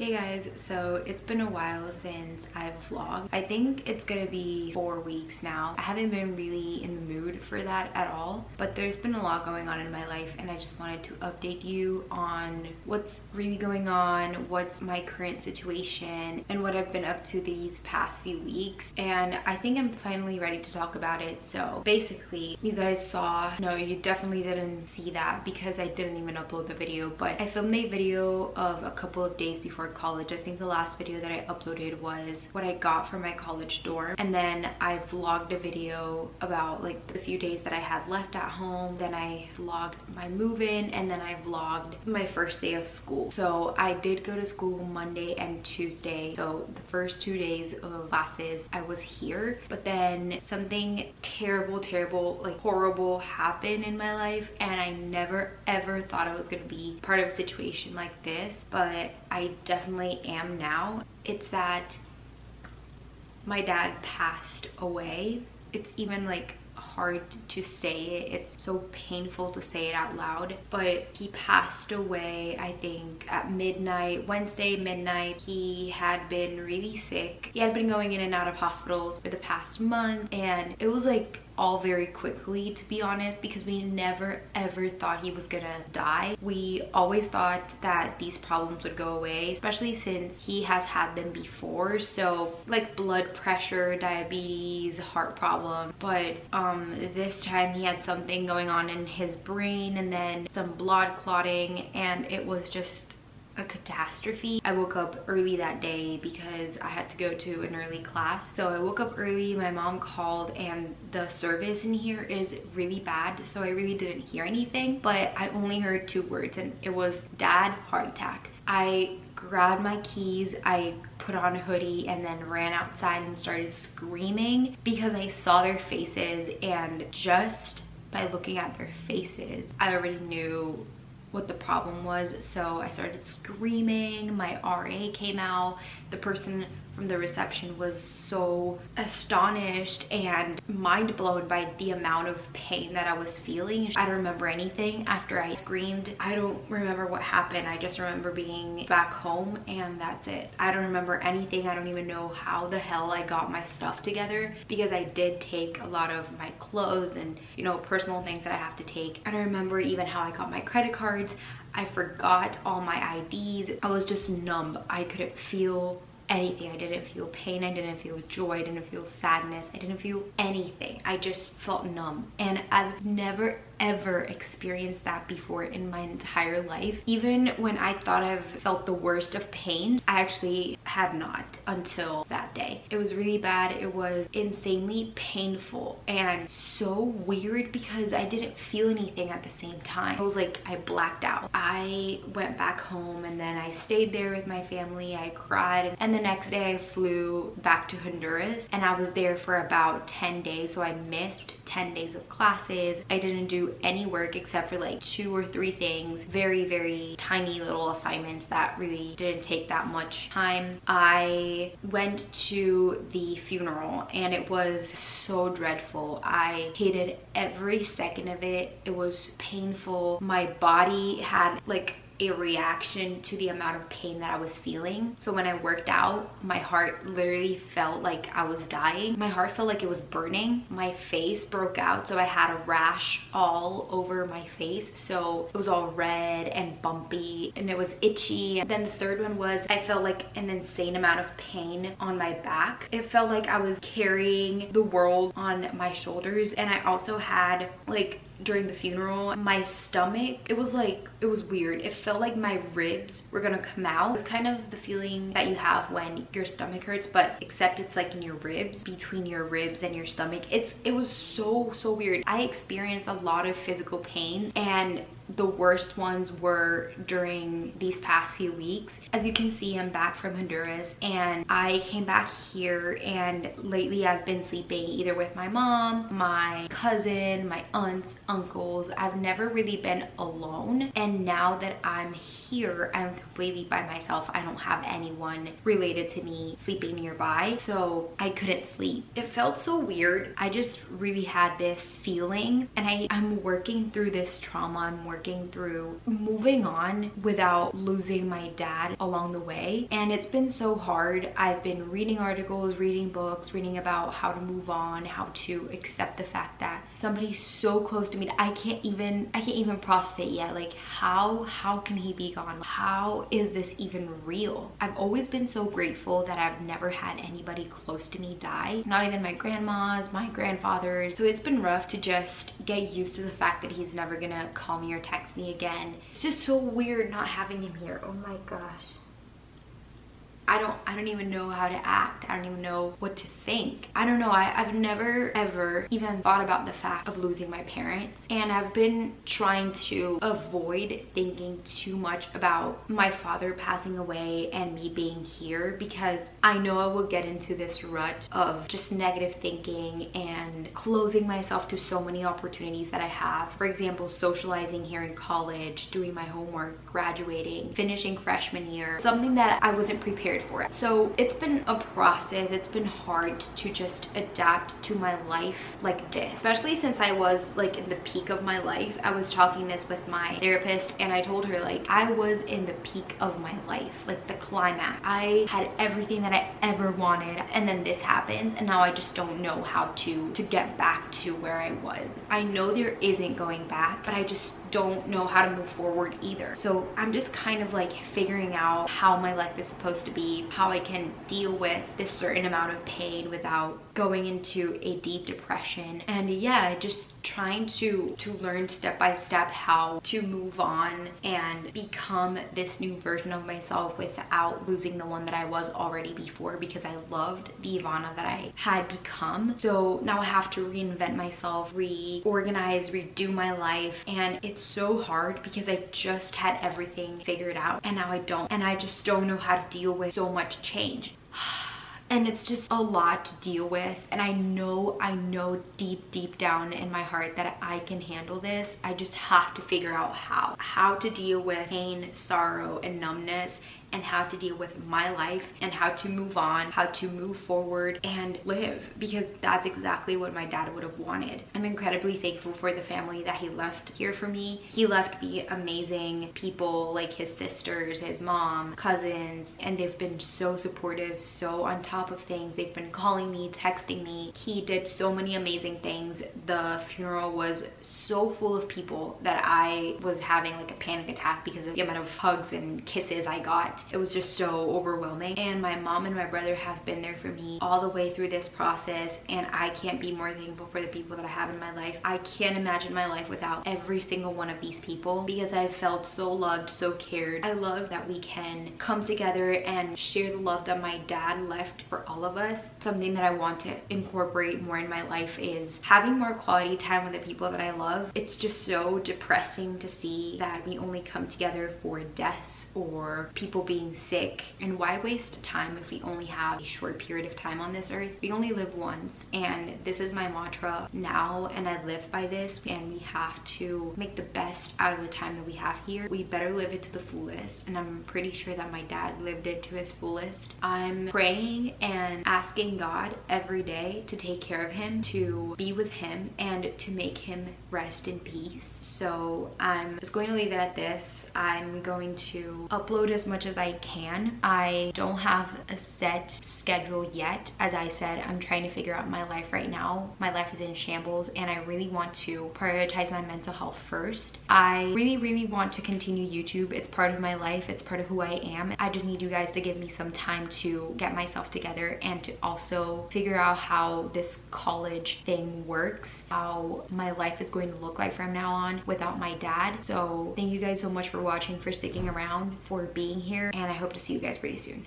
Hey guys, so it's been a while since I've vlogged. I think it's gonna be 4 weeks now. I haven't been really in the mood for that at all, but there's been a lot going on in my life and I just wanted to update you on what's really going on, what's my current situation, and what I've been up to these past few weeks. And I think I'm finally ready to talk about it. So basically, you guys saw, no, you definitely didn't see that because I didn't even upload the video, but I filmed a video of a couple of days before college. I think the last video that I uploaded was what I got from my college dorm, and then I vlogged a video about like the few days that I had left at home. Then I vlogged my move-in, and then I vlogged my first day of school. So I did go to school Monday and Tuesday, so the first 2 days of classes I was here, but then something terrible, like horrible happened in my life, and I never ever thought I was gonna be part of a situation like this, but I definitely am now. It's that my dad passed away. It's even like hard to say it. It's so painful to say it out loud, but he passed away, I think at midnight, Wednesday midnight. He had been really sick. He had been going in and out of hospitals for the past month, and it was like all very quickly, to be honest, because we never ever thought he was gonna die. We always thought that these problems would go away, especially since he has had them before, so like blood pressure, diabetes, heart problem. But this time he had something going on in his brain and then some blood clotting, and it was just a catastrophe. I woke up early that day because I had to go to an early class. So I woke up early, my mom called, and the service in here is really bad, so I really didn't hear anything, but I only heard 2 words, and it was "Dad, heart attack." I grabbed my keys, I put on a hoodie, and then ran outside and started screaming because I saw their faces, and just by looking at their faces I already knew what the problem was. So I started screaming. My RA came out. The person from the reception was so astonished and mind blown by the amount of pain that I was feeling. I don't remember anything after I screamed. I don't remember what happened. I just remember being back home, and that's it. I don't remember anything. I don't even know how the hell I got my stuff together, because I did take a lot of my clothes and, you know, personal things that I have to take. I don't remember even how I got my credit cards. I forgot all my IDs. I was just numb. I couldn't feel anything. I didn't feel pain, I didn't feel joy, I didn't feel sadness, I didn't feel anything. I just felt numb, and I've never ever experienced that before in my entire life. Even when I thought I've felt the worst of pain, I actually had not until that day. It was really bad. It was insanely painful and so weird because I didn't feel anything at the same time. It was like I blacked out. I went back home, and then I stayed there with my family. I cried, and the next day I flew back to Honduras, and I was there for about 10 days, so I missed 10 days of classes. I didn't do any work except for like 2 or 3 things, very tiny little assignments that really didn't take that much time. I went to the funeral, and it was so dreadful. I hated every second of it. It was painful. My body had like a reaction to the amount of pain that I was feeling. So when I worked out, my heart literally felt like I was dying. My heart felt like it was burning. My face broke out, so I had a rash all over my face. So it was all red and bumpy, and it was itchy. And then the third one was I felt like an insane amount of pain on my back. It felt like I was carrying the world on my shoulders. And I also had, like, during the funeral, my stomach, it was weird. It felt like my ribs were gonna come out. It was kind of the feeling that you have when your stomach hurts, but except it's like in your ribs, between your ribs and your stomach. It was so weird. I experienced a lot of physical pain, and the worst ones were during these past few weeks. As you can see, I'm back from Honduras, and I came back here, and lately I've been sleeping either with my mom, my cousin, my aunts, uncles. I've never really been alone, and now that I'm here, I'm completely by myself. I don't have anyone related to me sleeping nearby, so I couldn't sleep. It felt so weird. I just really had this feeling, and I'm working through this trauma. I'm working working through moving on without losing my dad along the way. And it's been so hard. I've been reading articles, reading books, reading about how to move on, how to accept the fact that somebody so close to me, I can't even process it yet. Like how can he be gone? How is this even real? I've always been so grateful that I've never had anybody close to me die, not even my grandmas, my grandfathers. So it's been rough to just get used to the fact that he's never gonna call me or text me again. It's just so weird not having him here. Oh my gosh. I don't even know how to act. I don't even know what to think. I don't know. I've never ever even thought about the fact of losing my parents, and I've been trying to avoid thinking too much about my father passing away and me being here, because I know I will get into this rut of just negative thinking and closing myself to so many opportunities that I have. For example, socializing here in college, doing my homework, graduating, finishing freshman year, something that I wasn't prepared for it. So it's been a process. It's been hard to just adapt to my life like this, especially since I was like in the peak of my life. I was talking this with my therapist, and I told her, like, I was in the peak of my life, like the climax. I had everything that I ever wanted, and then this happens, and now I just don't know how to get back to where I was. I know there isn't going back, but I just don't know how to move forward either. So I'm just kind of like figuring out how my life is supposed to be, how I can deal with this certain amount of pain without going into a deep depression. And yeah, just trying to learn step by step how to move on and become this new version of myself without losing the one that I was already before, because I loved the Ivana that I had become. So now I have to reinvent myself, reorganize, redo my life, and it's so hard because I just had everything figured out and now I don't, and I just don't know how to deal with so much change. And it's just a lot to deal with, and I know deep down in my heart that I can handle this. I just have to figure out how to deal with pain, sorrow, and numbness, and how to deal with my life, and how to move on, how to move forward and live, because that's exactly what my dad would have wanted. I'm incredibly thankful for the family that he left here for me. He left me amazing people like his sisters, his mom, cousins, and they've been so supportive, so on top of things. They've been calling me, texting me. He did so many amazing things. The funeral was so full of people that I was having like a panic attack because of the amount of hugs and kisses I got. It was just so overwhelming. And my mom and my brother have been there for me all the way through this process, and I can't be more thankful for the people that I have in my life. I can't imagine my life without every single one of these people, because I've felt so loved, so cared. I love that we can come together and share the love that my dad left for all of us. Something that I want to incorporate more in my life is having more quality time with the people that I love. It's just so depressing to see that we only come together for deaths or people being sick. And why waste time if we only have a short period of time on this earth? We only live once, and this is my mantra now, and I live by this. And we have to make the best out of the time that we have here. We better live it to the fullest, and I'm pretty sure that my dad lived it to his fullest. I'm praying and asking God every day to take care of him, to be with him, and to make him rest in peace. So I'm just going to leave it at this. I'm going to upload as much as I can. I don't have a set schedule yet. As I said, I'm trying to figure out my life right now. My life is in shambles, and I really want to prioritize my mental health first. I really want to continue YouTube. It's part of my life. It's part of who I am. I just need you guys to give me some time to get myself together and to also figure out how this college thing works, how my life is going to look like from now on without my dad. So thank you guys so much for watching, for sticking around, for being here, and I hope to see you guys pretty soon.